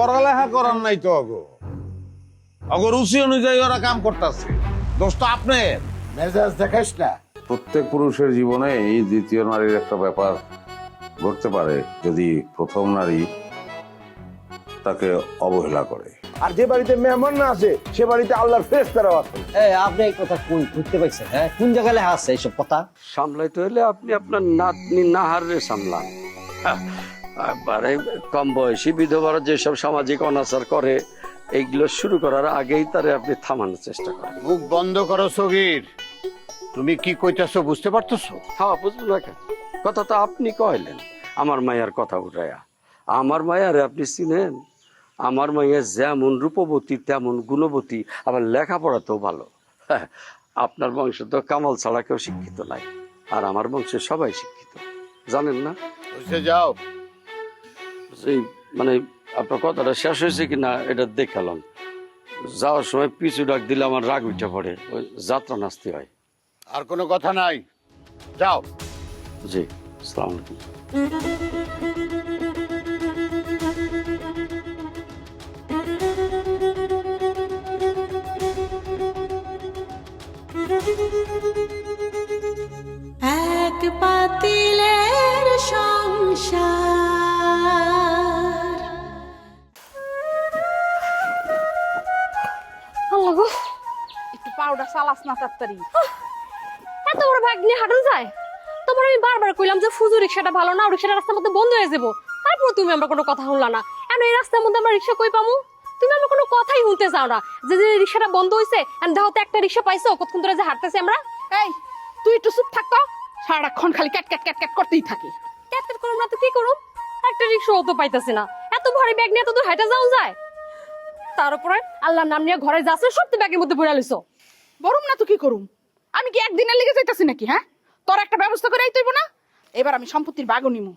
পড়ালেখা করার নাই তো রুচি অনুযায়ী ওরা কাম করতেছে। দোষ তো আপনার। মেজাজ দেখাস না। প্রত্যেক পুরুষের জীবনে এই দ্বিতীয় নারীর একটা ব্যাপার ঘটতে পারে যদি প্রথম নারী তাকে অবহেলা করে। আর যে বাড়িতে মেহমান না আসে সে বাড়িতে আল্লাহর ফেরেশতারাও আছে। আপনি এই কথা কই বুঝতে পারছেন? হ্যাঁ, কোন জায়গায় লেখা আছে এইসব কথা? সামলাইতে হলে আপনি আপনার নাতনি নাহারে সামলান। এবারে কম বয়সী বিধবারা যেসব সামাজিক অনাচার করে এইগুলো শুরু করার আগেই তারে আপনি থামানোর চেষ্টা করেন। মুখ বন্ধ করো সগীর। তুমি কি কইতাছো বুঝতে পারতেছো? হ্যাঁ, বুঝবো না কেন? কথা তো আপনি কইলেন আমার মায়ের কথা উঠাইয়া। আমার মায়ারে আপনি চিনেন? আমার মাইয়া যেমন রূপবতী তেমন গুণবতী, আবার লেখাপড়াতেও ভালো। হ্যাঁ, আপনার বংশ তো কামাল ছাড়া কেউ শিক্ষিত নাই, আর আমার বংশে সবাই শিক্ষিত, জানেন না? বুঝতে যাও। এই মানে আপনার কথাটা শেষ হয়েছে কিনা এটা দেখালাম। যাওয়ার সময় পিছু ডাক দিলে আমার রাগ উঠে পড়ে, ওই যাত্রা নাচতে হয়। আর কোনো কথা নাই, যাও। জি, আসসালামু আলাইকুম। এক পাতিলের সংসার। আল্লাহ গো, একটু পাউডার চালাস না তাড়াতাড়ি। এত বড় ব্যাগ নিয়ে হাঁটুন যায়? তোমার আমি বারবার কইলাম যে ফুজু রিক্সাটা ভালো না, রিক্সাটা রাস্তার মধ্যে বন্ধ হয়ে যাবো। তারপর তুমি আমরা কোনো কথা শুনলা না। এখন এই রাস্তার মধ্যে আমরা রিক্সা কই পামু? তুমি আমরা কোনো কথাই শুনতে চাও না। যে যে রিক্সাটা বন্ধ হয়েছে এখন দেখো তো একটা রিক্সা পাইছো, কতক্ষণ ধরে যে হাঁটতেছি আমরা। এই তুই একটু চুপ থাক তো, সারাক্ষণ খালি ক্যাট ক্যাট ক্যাট ক্যাট করতেই থাকে। ক্যাট করুম না তো কি করুম? একটা রিক্সাও তো পাইতাছি না। এত ভারী ব্যাগ নিয়ে তো দূর হাঁটা যাওয়া যায়? তার উপরে আল্লাহর নাম নিয়ে ঘরে যাচ্ছে, সব তো ব্যাগের মধ্যে ভরে লইছো। বরুম না তো কি করুম? আমি কি একদিনের লেগে যাইতাছি নাকি? হ্যাঁ, তোর একটা ব্যবস্থা করে আইতেইব না? এবার আমি সম্পত্তির ভাগও নিমু।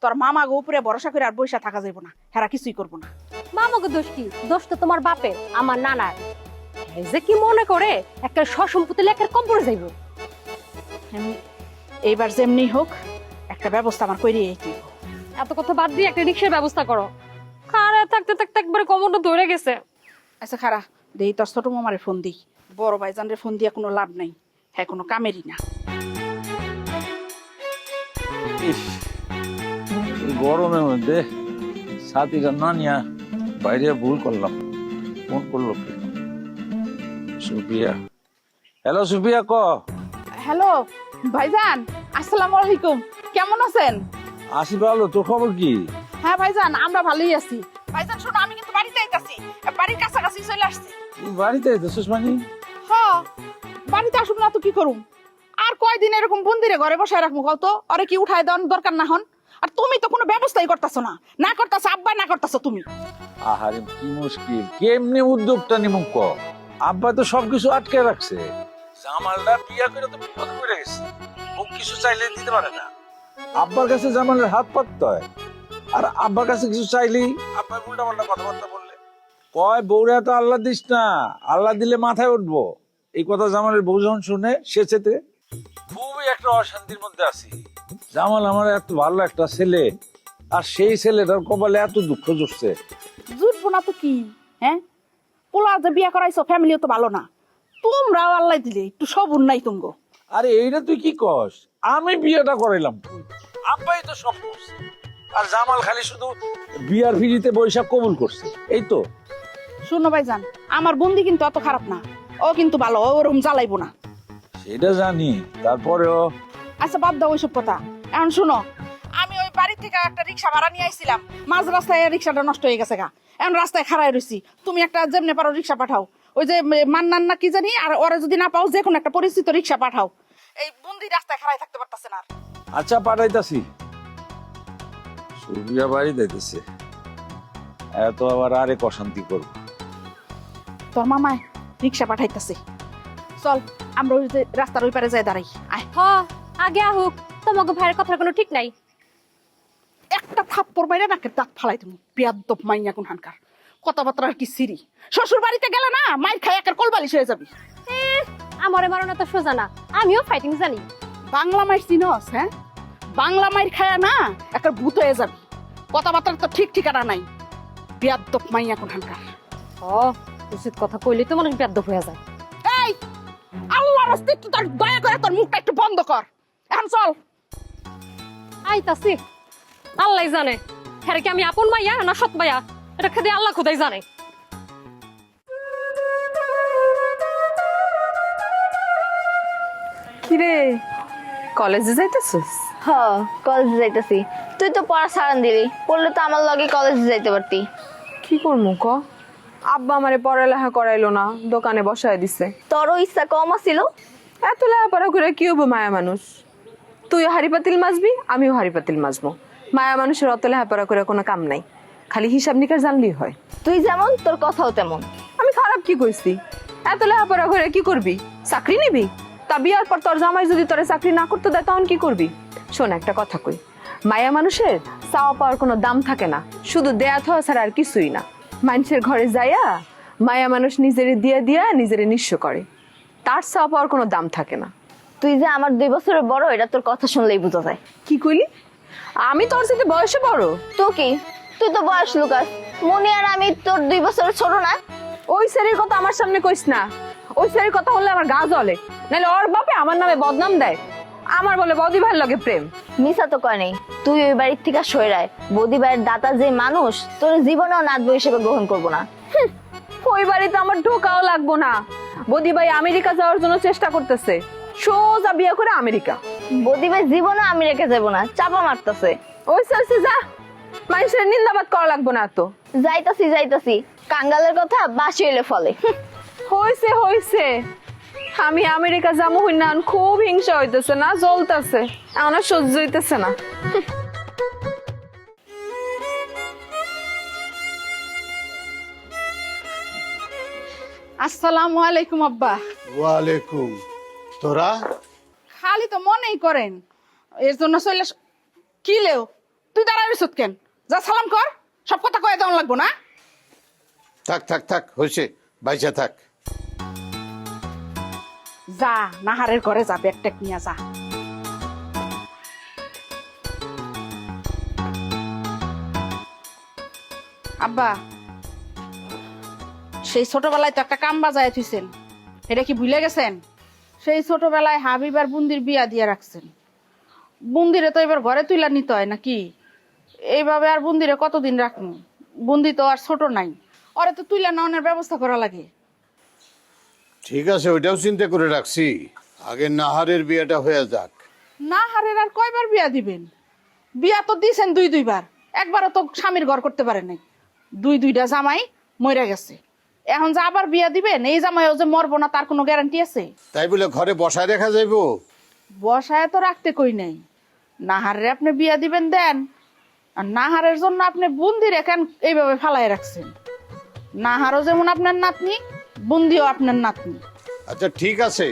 তোর মামা গো উপরে ভরসা করে আর বইসা থাকা যাইব না, হেরা কিছুই করবো না। মামাকে দোষ কি? দোষ তো তোমার বাপের, আমার নানার। এই যে কি মনে করে একটা সসম্পত্তি লেখার কম পড়ে যাইব। এইবার যেমনি হোক একটা ব্যবস্থা আমার কইরে আইতেইব। এত কথা বাদ দিয়ে একটা রিক্সার ব্যবস্থা করো। খাড়া থাকতে থাকতে একবারে কমরটা ধরে গেছে। আচ্ছা খারা, দেই তোর ছোট মামারে ফোন দিই। বড় ভাইজানরে ফোন দিয়া কোনো লাভ নাই, হ্যাঁ কোনো কামেরই না। গরমের মধ্যে সাথীরা না নিয়া বাইরে ভুল করলাম। ফোন করলো কি? সুপিয়া। হ্যালো সুপিয়া, ক। হ্যালো ভাইজান, আসসালামু আলাইকুম। কেমন আছেন? আসি ভালো, তোর খবর কি? হ্যাঁ ভাইজান, আমরা ভালোই আছি। ভাইজান শোনো, আমি কিন্তু বাড়িতে আইতাছি, বাড়ির কাছাকাছি চলে আসছি। তুই বাড়িতে আইতেছিস মানে? হ্যাঁ, বাড়িতে আসুন না তো কি করুম? আর কয়দিন এরকম বন্দিরে ঘরে বসায় রাখবো কত? আরে কি উঠায় দেওয়ার দরকার না হন? আর তুমি তো কোনো ব্যবস্থাই করতেছো না, না করতেছো আব্বা, না করতেছো তুমি। আহারে কি মুশকিল, কেমনে উদ্যোগটা নিমুক ক? আব্বা তো সবকিছু আটকে রাখছে। জামালটা বিয়া করে তো বিপদ করে গেছে, ও কিছু চাইলে দিতে পারে না। আব্বার কাছে জামালের হাত পাততে হয়, আর আব্বার কাছে কিছু চাইলেই আব্বা উল্টা পাল্টা কথাবার্তা বললে কয় বউরা তো আল্লাহ দিস না, আল্লাহ দিলে মাথায় উঠবো। এই কথা জামালের বউ যখন শুনে সে চেতে খুবই একটা অশান্তির মধ্যে আছি। জামাল আমার এত ভালো একটা ছেলে, আর সেই ছেলেটার কপালে এত দুঃখ জুটছে। জুটবো না তো কি? হ্যাঁ, পোলা যে বিয়া করাইছো ফ্যামিলিও তো ভালো না, তোমরাও আল্লাহ দিলে একটু সবুর নাই তুঙ্গ। আরে এইটা তুই কি কস? আমি বিয়েটা করাইলাম, আব্বাই তো সব করছে, আর জামাল খালি শুধু বিয়ার ফিরিতে বৈশাখ কবুল করছে, এই তো। শোনো ভাইজান, আমার বন্দি কিন্তু অত খারাপ না, ও কিন্তু ভালো, ও ওরকম জ্বালাইবো না। সেটা জানি, তারপরেও। আচ্ছা বাদ দাও ওইসব কথা। এখন শোনো, আমি ওই বাড়ি থেকে একটা রিক্সা ভাড়া নিয়ে আইছিলাম, মাঝ রাস্তায় রিক্সাটা নষ্ট হয়ে গেছে গা। এখন রাস্তায় খাড়াই রইছি, তুমি একটা যেমনে পারো রিক্সা পাঠাও। ওই যে মান্নান না কি জানি, আর ওরা যদি না পাও যে কোনো একটা পরিচিত রিক্সা পাঠাও। এই বন্দি রাস্তায় খাড়াই থাকতে পারতেছে না। আচ্ছা পাঠাইতাছি। সুবিয়া বাড়ি দিতেছে, এত আবার আরেক অশান্তি করবো। তোর মামায় রিক্সা পাঠাইতেছে, চল আমরা ওই যে রাস্তার ওই পারে যাই দাঁড়াই। আয়, হ, আগে আহুক, তোমাকে ভাইয়ের কথার কোনো ঠিক নাই। একটা থাপ্পড় মাইরে নাকে দাঁত ফালাই তুমি, বেয়াদব মাইয়া কোন হানকার। কথাবার্তা আর কি সিরি, শ্বশুর বাড়িতে গেলে না মাইর খাই একের কোলবালিশ হয়ে যাবি। আমারে মারো তো সোজা না, আমিও ফাইটিং জানি। বাংলা মাইর চিনস? হ্যাঁ, বাংলা মাইর খায়া না একটা ভূত হয়ে যাবি। কথাবার্তা তো ঠিক ঠিকানা নাই। বিয়াদ্দপ মাইয়া কোনখানকার। ও উচিত কথা কইলে তো মানুষ বেদ্য হয়ে যায়। এই আল্লাহর অস্তিত্ব তোর দয়া করে তোর মুখটা একটু বন্ধ কর। এখন চল। আইতাছি, আল্লাহ জানে হ্যাঁ কি আমি আপন মাইয়া না সৎ মাইয়া, এটা খেতে আল্লাহ খোদাই জানে। কিরে কলেজে যাইতেছিস? হ, কলেজে যাইতেছি। তুই তো পড়া ছাড়ান দিলি, পড়লে তো আমার লগে কলেজে যাইতে পারতি। কি করবো ক, আব্বা আমারে পড়ালেখা করাইলো না, দোকানে বসায় দিছে। তোরও ইচ্ছা কম আছিল। এত লেখাপড়া করে কি হবো মায়া মানুষ? তুই হাড়ি পাতিল মাজবি, আমিও হাড়ি পাতিল মাজবো। মায়া মানুষের অত লেখাপড়া করে কোনো কাম নাই, খালি হিসাব নিকাশ জানলেই হয়। তুই যেমন তোর কথাও তেমন। আমি খারাপ কি কইছি? এত লেখাপড়া করে কি করবি? চাকরি নিবি? তা বিয়ার পর তোর জামাই যদি তোরে চাকরি না করতে দেয় তখন কি করবি? শোন একটা কথা কই, মায়া মানুষের চাওয়া পাওয়ার কোনো দাম থাকে না, শুধু দেয়া থাওয়া ছাড়া আর কিছুই না। মানুষের ঘরে যাইয়া মায়া মানুষ নিজেরে দিয়া দিয়া নিজেরে নিঃস্ব করে, তার চাওয়া পাওয়ার কোনো দাম থাকে না। তুই যে আমার 2 বছরের বড়, এটা তোর কথা শুনলেই বোঝা যায়। কি কইলি? আমি তোর সাথে বয়সে বড়? তো কি, তুই তো বয়স লুকাস। মনি আর আমি তোর 2 বছরের ছোট না? ওই স্যারের কথা আমার সামনে কইস না। ওই স্যারের কথা বললে আমার গা জ্বলে, নাহলে ওর বাপে আমার নামে বদনাম দেয়। আমার বলে বৌদি ভাইয়ের লগে প্রেম। মিছা তো কয় নেই। তুই ওই বাড়ির থেকে সইরায় বৌদি ভাইয়ের দাতা যে মানুষ, তোর জীবনেও নাতবো হিসেবে গ্রহণ করবো না। ওই বাড়িতে আমার ঢোকাও লাগবো না। বৌদি ভাই আমেরিকা যাওয়ার জন্য চেষ্টা করতেছে, সোজা বিয়ে করে আমেরিকা। বৌদি ভাই জীবনে আমি রেখে যাবো না, চাপা মারতেছে। ওই স্যারছে যা, মানুষের নিন্দাবাদ করা লাগবো না তো। যাইতাছি যাইতাছি, কাঙ্গালের কথা বাসি হইলে ফলে। হইছে হইছে, আমি আমেরিকা যাবো হইনা খুব হিংসা হইতেছে না, জ্বলতেছে, এখন আর সহ্য হইতেছে না। আসসালামু আলাইকুম আব্বা। ওয়ালাইকুম। তোরা খালি তো মনেই করেন, এর জন্য চলে কি লেও তুই দাঁড়াবি কেন? যা সালাম কর, সব কথা কয়ে দেওয়া লাগবো না। থাক থাক থাক, হয়েছে, বাইচা থাক। যা নাহারের ঘরে যা, ব্যাগ ট্যাগ নিয়ে যা। আব্বা, সেই ছোটবেলায় তো একটা কাম বাজায় থুইছেন, এটা কি ভুলে গেছেন? সেই ছোটবেলায় হাবিব আর বুন্দির বিয়া দিয়ে রাখছেন। বুন্দিরে তো এবার ঘরে তুইলা নিতে হয় নাকি? এইভাবে আর বুন্দিরে কতদিন রাখুন? বুন্দি তো আর ছোট নাই, ওরে তো তুইলা নেওয়ার ব্যবস্থা করা লাগে। ঠিক আছে, ওইটাও চিন্তা করে রাখছি। আগে নাহারের বিয়েটা হয়ে যাক। নাহারের আর কয়বার বিয়া দিবেন? বিয়া তো দিয়েছেন 2-2বার, একবারও তো স্বামীর ঘর করতে পারে নাই। 2-2টা জামাই মরে গেছে, এখন যে আবার বিয়া দিবেন, এই জামাইও যে মরবো না তার কোনো গ্যারান্টি আছে? তাই বলে ঘরে বসায় রেখা যাইব? বসায় তো রাখতে কই নাই। নাহারের আপনি বিয়া দিবেন দেন, আর নাহারের জন্য আপনি বুন্দির এখন এইভাবে ফালাই রাখছেন। নাহারও যেমন আপনার নাতনি, বুন্দিও আপনার নাতনি। আচ্ছা ঠিক আছে,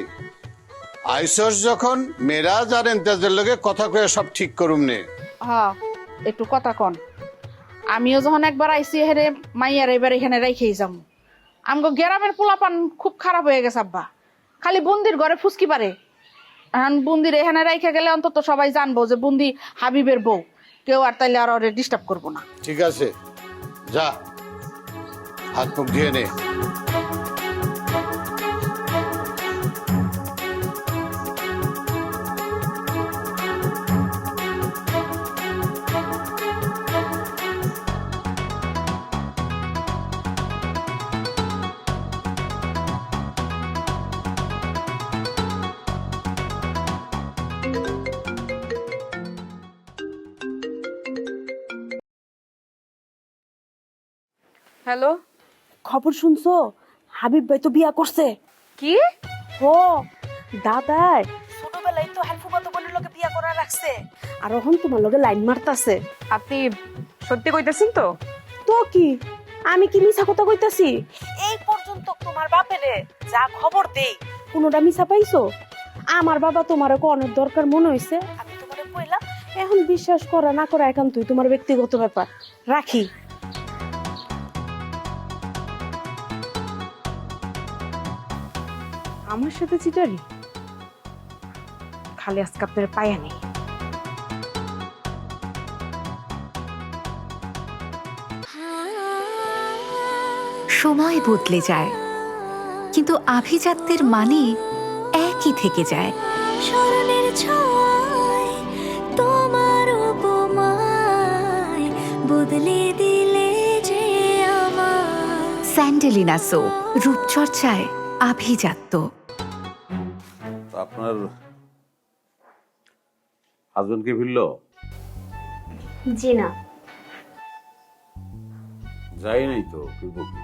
আইসস যখন মেরাজ আর এন্তাজের লগে কথা কয়ে সব ঠিক করুম নে। হ্যাঁ, একটু কথা কন। আমিও যখন একবার আইসি হেরে মাইয়ার এবার এখানে রেখেই যাম। আমগো গ্রামের পোলাপান খুব খারাপ হয়ে গেছে আব্বা, খালি বুন্দির ঘরে ফুসকি পারে। এখন বুন্দির এখানে রেখে গেলে অন্তত সবাই জানবো যে বুন্দি হাবিবের বউ, কেউ আর তাইলে আর ওরে ডিস্টার্ব করবো না। ঠিক আছে, যা হাত মুখ ধুয়ে নে। হ্যালো, খবর শুনছো? হাবিব ভাই তো বিয়া করছে। কি? ও দাদার ছোটবেলায় তো হেলফুবাতো বোনের লগে বিয়া করা রাখছে, আর এখন তোমার লগে লাইন মারতাছে। আপনি সত্যি কইতেছেন তো? তো কি, আমি কি মিছা কথা কইতাছি? এই পর্যন্ত তোমার বাপেরে যা খবর দেই কোনোটা মিছা পাইছো? আমার বাবা তোমার অনেক দরকার মনে হইছে, আমি তোমারে কইলাম। এখন বিশ্বাস করা না করা একান্তই তোমার ব্যক্তিগত ব্যাপার। রাখি। আমার সাথে চিটারি? খালি আজকে আপনার পায়া নেই। সময় বদলে যায়, কিন্তু আভিজাত্যের মানে একই থেকে যায়। স্মরণের ছোঁয়ায় তোমার উপমায় বদলে দিলে যে আমার। স্যান্ডেলিনা সো, রূপচর্চায় আভিজাত্য। তো আপনার হাজবেন্ড কি ফিরলো? জি না। যাই নাই তো, ফিরবো কি?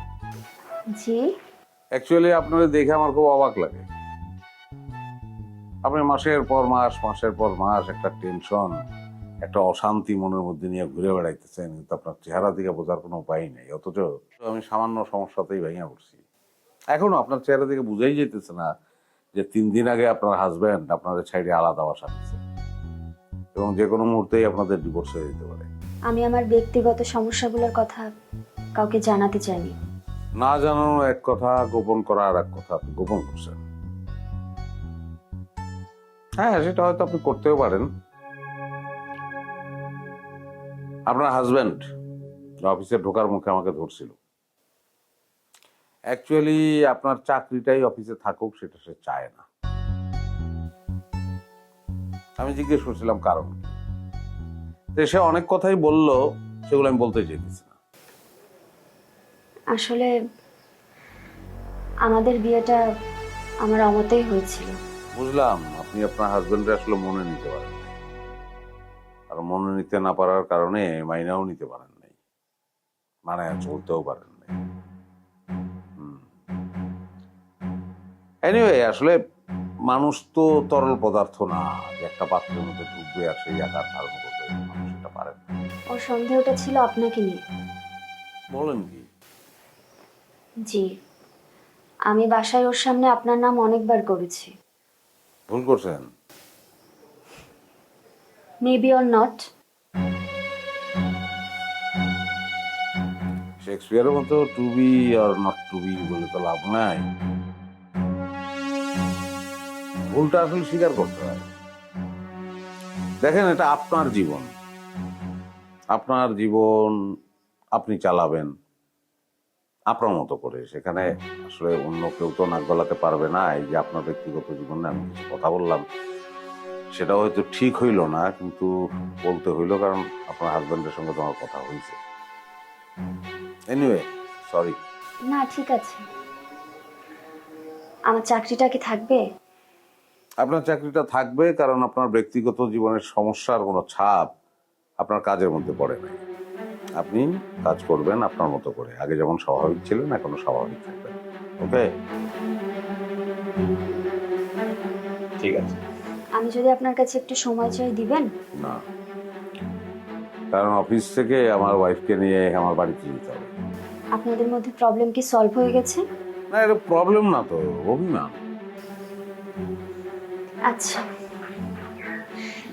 জি অ্যাকচুয়ালি আপনাদের দেখে আমার খুব অবাক লাগে। আপনি মাসের পর মাস একটা টেনশন, একটা অশান্তি মনের মধ্যে নিয়ে ঘুরে বেড়াইতেছেন, কিন্তু আপনার চেহারা দিকে বোঝার কোনো উপায় নেই। অথচ আমি সামান্য সমস্যাতেই ভেঙে পড়ছি। এখনো আপনার চেহারা দিকে বুঝাই যেতেছে না যে 3 দিন আগে আপনার হাজবেন্ড আপনাদের সাইডে আলাদা বাসা নিচ্ছে এবং যে কোনো মুহূর্তেই আপনাদের ডিভোর্স হয়ে যেতে পারে। আমি আমার ব্যক্তিগত সমস্যাগুলোর কথা কাউকে জানাতে চাইনি। না জানানো এক কথা, গোপন করা আর এক কথা। আপনি গোপন করছেন। হ্যাঁ, সেটা হয়তো আপনি করতেও পারেন। আপনার হাজবেন্ড অফিসে ঢোকার মুখে আমাকে ধরছিল। অ্যাকচুয়ালি আপনার চাকরিটাই অফিসে থাকুক, সেটা সে চায় না। আমি জিজ্ঞেস করছিলাম কারণ কি। তো সে অনেক কথাই বললো, সেগুলো আমি বলতে চাইতেছি না। আসলে আমাদের বিয়েটা আমার অমতেই হয়েছিল। বুঝলাম, আপনি আপনার হাজবেন্ডের আসলে মনে নিতে পারেন নাই। আর মনে নিতে না পারার কারণে মাইনাও নিতে পারেন নাই, মানে চলতেও পারেন নাই। এনিওয়ে, আসলে মানুষ তো তরল পদার্থ না যে একটা পাত্রের মধ্যে ঢুকবে আর সেই আকার ধারণ করবে। মানুষ এটা পারেন না। ওর সন্দেহটা ছিল আপনাকে নিয়ে। বলেন কি? জি, আমি বাসায় ওর সামনে আপনার নাম অনেকবার করেছি। ভুল করছেন। Maybe or not. শেক্সপিয়ারের মতো to be or not to be বলে তো লাভ নাই। ভুলটা আসলে স্বীকার করতে হয়। দেখেন, এটা আপনার জীবন, আপনার জীবন আপনি চালাবেন আপনার মতো করে। সেখানে আসলে অন্য কেউ তো নাক গলাতে পারবে না। এই যে আপনার ব্যক্তিগত জীবনে আমি কিছু কথা বললাম, সেটা হয়তো ঠিক হইল না, কিন্তু বলতে হইলো কারণ আপনার হাজবেন্ডের সঙ্গে তোমার কথা হয়েছে। Anyway, sorry. না, ঠিক আছে। আমার চাকরিটা কি থাকবে? আপনার চাকরিটা থাকবে, কারণ আপনার ব্যক্তিগত জীবনের সমস্যার কোনো ছাপ আপনার কাজের মধ্যে পড়ে নাই। আপনি কাজ করবেন আপনার মতো করে, আগে যেমন স্বাভাবিক ছিলেন এখনো স্বাভাবিক থাকবেন। ওকে, ঠিক আছে। আমি যদি আপনার কাছে একটু সময় চাই, দিবেন? না, কারণ অফিস থেকে আমার ওয়াইফকে নিয়ে আমার বাড়িতে যেতে হবে। আপনাদের মধ্যে প্রবলেম কি সলভ হয়ে গেছে? না, এটা প্রবলেম না তো, অভিমান। আচ্ছা,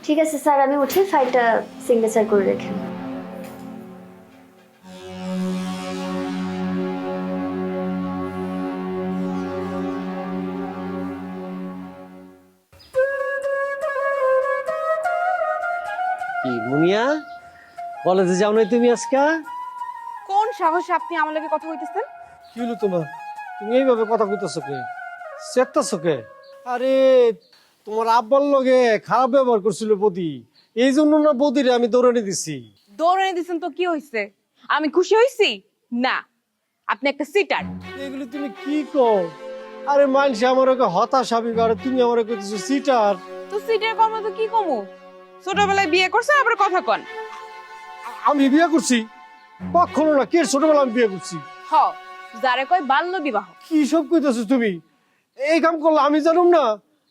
ঠিক আছে স্যার, আমি উঠি, ফাইলটা সিগনেচার করে রেখেন। কি মুনিয়া, কলেজে যাও নাই তুমি আজকে? কোন সাহসে আপনি আমার লগে কথা কইতেছেন? কি হলো তোমার? তুমি এইভাবে কথা কইতেছো কে? চেত্তাছো কে? আরে তোমার আব্বার লগে খারাপ ব্যবহার করছিল বদি, এই জন্য না বদিরে আমি দৌড়ানি দিছি। দৌড়ানি দিছেন তো কি হইছে? আমি খুশি হইছি না? আপনি একটা সিটার। এগুলো তুমি কি কও? আরে মানুষ আমার হতাশ হবি, আর তুমি আমার কইতেছো সিটার। তো সিটার কম তো কি কমু? ছোটবেলায় বিয়ে করছেন, আবার কথা কন। আমি বিয়ে করছি? কখনো না। কে ছোটবেলা আমি বিয়ে করছি? হ, যারে কয় বাল্য বিবাহ। কি সব কইতেছো তুমি? এই কাম করলে আমি জানুম না?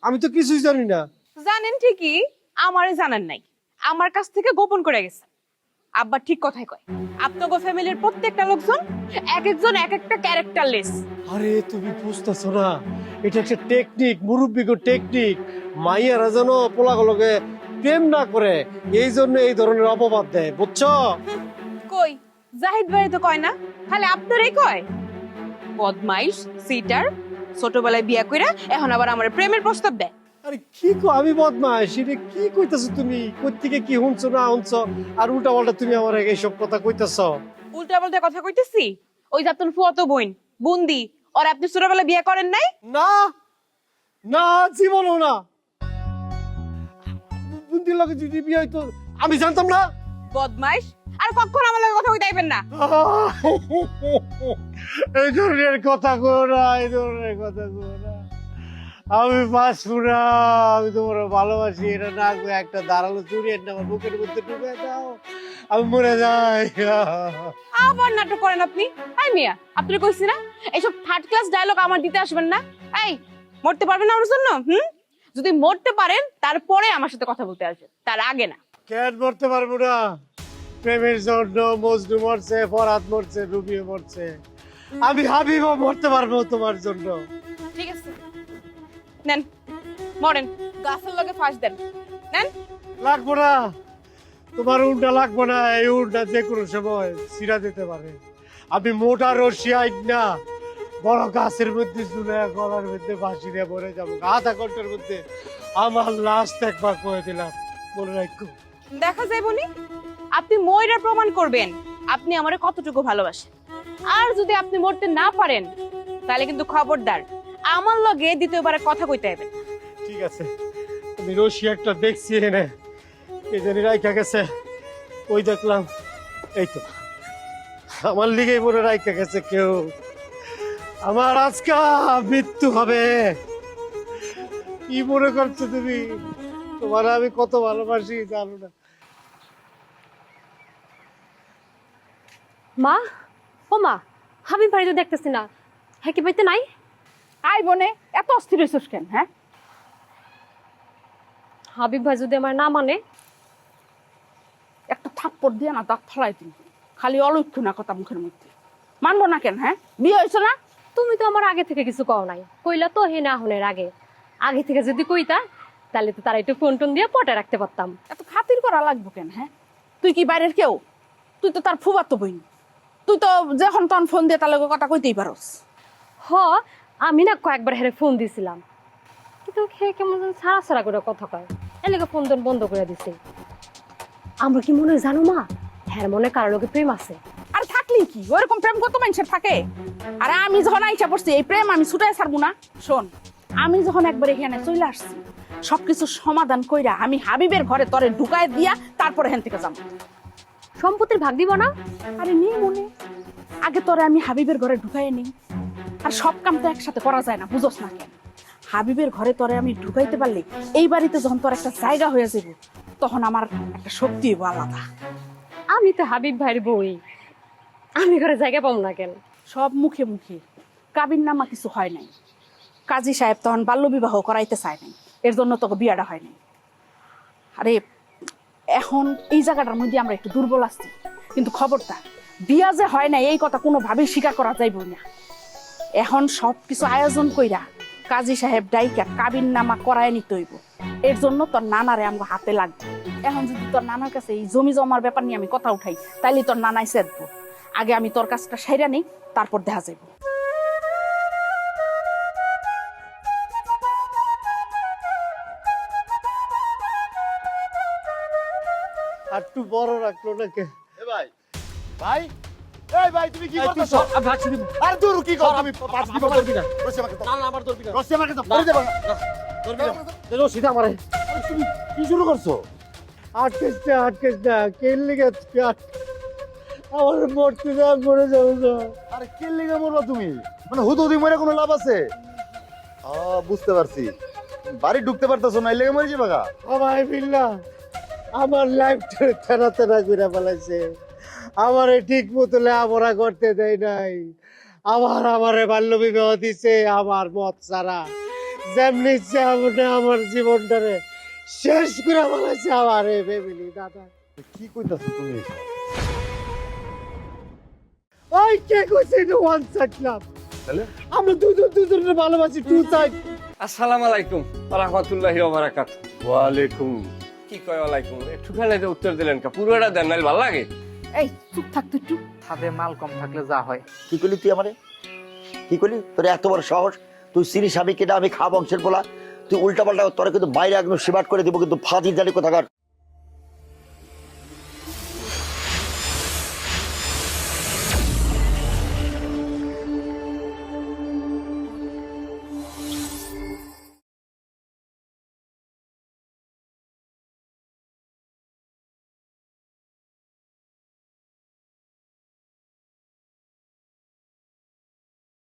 আমি তো কিছুই জানি না। জানেন ঠিকই, আমারে জানেন নাই। আমার কাছ থেকে গোপন করে গেছে। আব্বা ঠিক কথাই কয়, আপনাগো ফ্যামিলির প্রত্যেকটা লোকজন এক একজন এক একটা ক্যারেক্টারলেস। আরে তুমি বুঝতেছো না, এটা একটা টেকনিক, মুরব্বিগো টেকনিক। মাইয়ারা যেন পোলাগুলোকে প্রেম না করে, এই জন্য এই ধরনের অপবাদ দেয়, বুঝছো? কই জাহিদ ভাই তো কয় না, খালি আপনারই কয়। বদমাইশ, সিটার, ছোটবেলায় বিয়া কইরা এখন আবার আমার প্রেমের প্রস্তাব দেয়। আরে কি কো আমি বদমাইশ? এটা কি কইতাছো তুমি? কই থেকে কি শুনছো না শুনছো, আর উল্টা পাল্টা তুমি আমার এইসব কথা কইতাছো? উল্টা পাল্টা কথা কইতেছি? ওই যে আপনার ফুয়াতো বোন বুন্দি ওর আপনি ছোটবেলা বিয়ে করেন নাই? না না, জীবনও না। বুন্দির লগে যদি বিয়ে হইতো আমি জানতাম না। বদমাইশ, আর কখনো আমার লগে কথা কইতে আইবেন না। এই ধরনের কথা কো না, এই ধরনের কথা কো না। আমি বাঁচবো না, আমি তোমার ভালোবাসি। এটা না করে একটা দাঁড়ালো চুরি আমার বুকের মধ্যে ঢুকে দাও, আমি মরে যাই। আবার নাটক করেন আপনি। এই মিয়া, আপনি কইছি না এইসব থার্ড ক্লাস ডায়লগ আমার দিতে আসবেন না। এই, মরতে পারবেন না আমার জন্য? যদি মরতে পারেন তারপরে আমার সাথে কথা বলতে আসবেন, তার আগে না। কেন মরতে পারবো না? প্রেমের জন্য মজনু মরছে, ফরহাদ মরছে, রুবিও মরছে, আমি হাবিবও মরতে পারবো তোমার জন্য। ঠিক আছে, নেন মরেন, গাছের লগে ফাঁস দেন, নেন। লাগবো না, তোমার উন্ডা লাগবো না। এই উন্ডা যে কোনো সময় ছিঁড়া দিতে পারে। আমি মোটা রশি আইন না, বড় গাছের মধ্যে ঝুলে গলার মধ্যে ফাঁসি দিয়ে মরে যাবো। আধা ঘন্টার মধ্যে আমার লাশ একবার করে দিলাম, মনে রাখো। দেখা যায় বনি, আপনি ময়রা প্রমাণ করবেন আপনি আমারে কতটুকু ভালোবাসেন। আর যদি আপনি মরতে না পারেন তাহলে কিন্তু খবরদার আমার লগে দ্বিতীয়বার কথা কইতে হবে। ঠিক আছে, আমি রশি একটা দেখছি এনে, কে জানি রাইখা গেছে, ওই দেখলাম। এই তো আমার লিগেই মনে রাইখা গেছে কেউ। আমার আজকে মৃত্যু হবে। কি মনে করছো তুমি? তোমার আমি কত ভালোবাসি জানো না। মা, ও মা, হাবিব ভাই তো দেখতেছি না, হ্যাঁ কি বাড়িতে নাই? আই বনে এত অস্থির হইছিস কেন? হ্যাঁ, হাবিব ভাই যদি আমার না মানে? একটা থাপ্পড় দিয়ে না দাঁত ফালাই দিন। খালি অলক্ষ্য না কথা মুখের মধ্যে। মানবো না কেন? হ্যাঁ, বিয়ে হয়েছে না? তুমি তো আমার আগে থেকে কিছু কও নাই, কইলা তো হে না হনের আগে। আগে থেকে যদি কইতা তাহলে তো তারা একটু ফোন টোন দিয়ে পটে রাখতে পারতাম। এত খাতির করা লাগবো কেন? হ্যাঁ, তুই কি বাইরের কেউ? তুই তো তার ফুফাতো বোন। তুই তো যখন তখন ফোন দিয়ে তার লগে কথা কইতেই পারস। হ, আমি না কয়েকবার হেরে ফোন দিছিলাম, কিন্তু হে কেমন যেন ছাড়া ছাড়া করে কথা কয়, এলাকা ফোন টোন বন্ধ করে দিছে। আমরা কি মনে হয় জানো মা, হ্যাঁ মনে কারো লোকে প্রেম আছে। আর থাকলি কি, ওইরকম প্রেম কত মানুষের থাকে। আরে আমি যখন আইসা পড়ছি এই প্রেম আমি ছুটাই ছাড়বো না। শোন, আমি যখন একবার এখানে চলে আসছি সবকিছু সমাধান কইরা আমি হাবিবের ঘরে তরে ঢুকায় দিয়া তারপরে এখান থেকে যাবো। সম্পত্তির ভাগ দিব না? আরে নেই মনে, আগে তরে আমি হাবিবের ঘরে ঢুকাই নেই। আর সব কাম তো একসাথে করা যায় না, বুঝোস না কেন? হাবিবের ঘরে তরে আমি ঢুকাইতে পারলে এই বাড়িতে যখন তোর একটা জায়গা হয়ে যাবে তখন আমার একটা শক্তি হইব আলাদা। আমি তো হাবিব ভাইয়ের বই, আমি ঘরে জায়গা পাবো না কেন? সব মুখে মুখে, কাবিন নামা কিছু হয় নাই। কাজী সাহেব তখন বাল্যবিবাহ করাইতে চায় নাই, এর জন্য তোকে বিয়াটা হয় নাই। আরে এখন এই জায়গাটার মধ্যে আমরা একটু দুর্বল আছি, কিন্তু খবরদার বিয়া যে হয় না এই কথা কোনোভাবেই স্বীকার করা যাইব না। এখন সবকিছু আয়োজন কইরা কাজী সাহেব ডাইকা কাবিন নামা করায় নিতে হইব। এর জন্য তোর নানারে আমার হাতে লাগবে। এখন যদি তোর নানার কাছে এই জমি জমার ব্যাপার নিয়ে আমি কথা উঠাই তাইলে তোর নানাই চেতবো। আগে আমি তোর কাছটা সাইরা নেই, তারপর দেখা যাইব। আর একটু বড় রাখলো না কে? ভাই ভাই, এই ভাই তুমি কি করতেছো? আরে দূর কি কর তুমি? পাঁচ দিব করবি না। রসি আমাকে দাও। না না আমার দরবি না। রসি আমাকে দাও। ধরে দেব না। দরবি না। দেখো সিধা আমারে। আরে তুমি কি শুরু করছো? আটকেস না, কেন লেগে আমার মরতে যা মরে যাবো না। আরে কি লাগা মরবা তুমি? মানে হুদুদি মরে কোনো লাভ আছে? বুঝতে পারছি। বাড়ি ঢুকতে পারতেছো না, এই লেগে মরে যাবা গা। আমায় বিল্লাহ আমার লাইফটা তেনা তেনা করে ফেলাইছে। আমারে ঠিক মতো লেখাপড়া করতে দেয় নাই। আমারে বাল্য বিবাহ দিছে আমার মত ছাড়া। যেমনি যেমনি আমার জীবনটারে শেষ করে ফেলাইছে আমার এই ফ্যামিলি। দাদা কি কইতাছো তুমি? ওই কে কইছে এটা ওয়ান সাইড ক্লাব? তাহলে আমরা দুজনের ভালোবাসি, টু সাইড। আসসালামু আলাইকুম ওয়া রাহমাতুল্লাহি ওয়া বারাকাতুহু। ওয়া আলাইকুম। কি কয় ওয়ালাইকুম? একটু ফেলে দিয়ে উত্তর দিলেন কা? পুরোটা দেন, নাইলে ভালো লাগে। এই চুপ থাক তুই একটু। ছাদে মাল কম থাকলে যা হয়। কি কইলি তুই আমারে? কি কইলি? তোর এত বড় সাহস! তুই সিরিজ আমি কেটা, আমি খা বংশের বলা, তুই উল্টা পাল্টা তোরে কিন্তু বাইরে একদম সিবাট করে দিব, কিন্তু ফাঁদি জানি কোথাকার।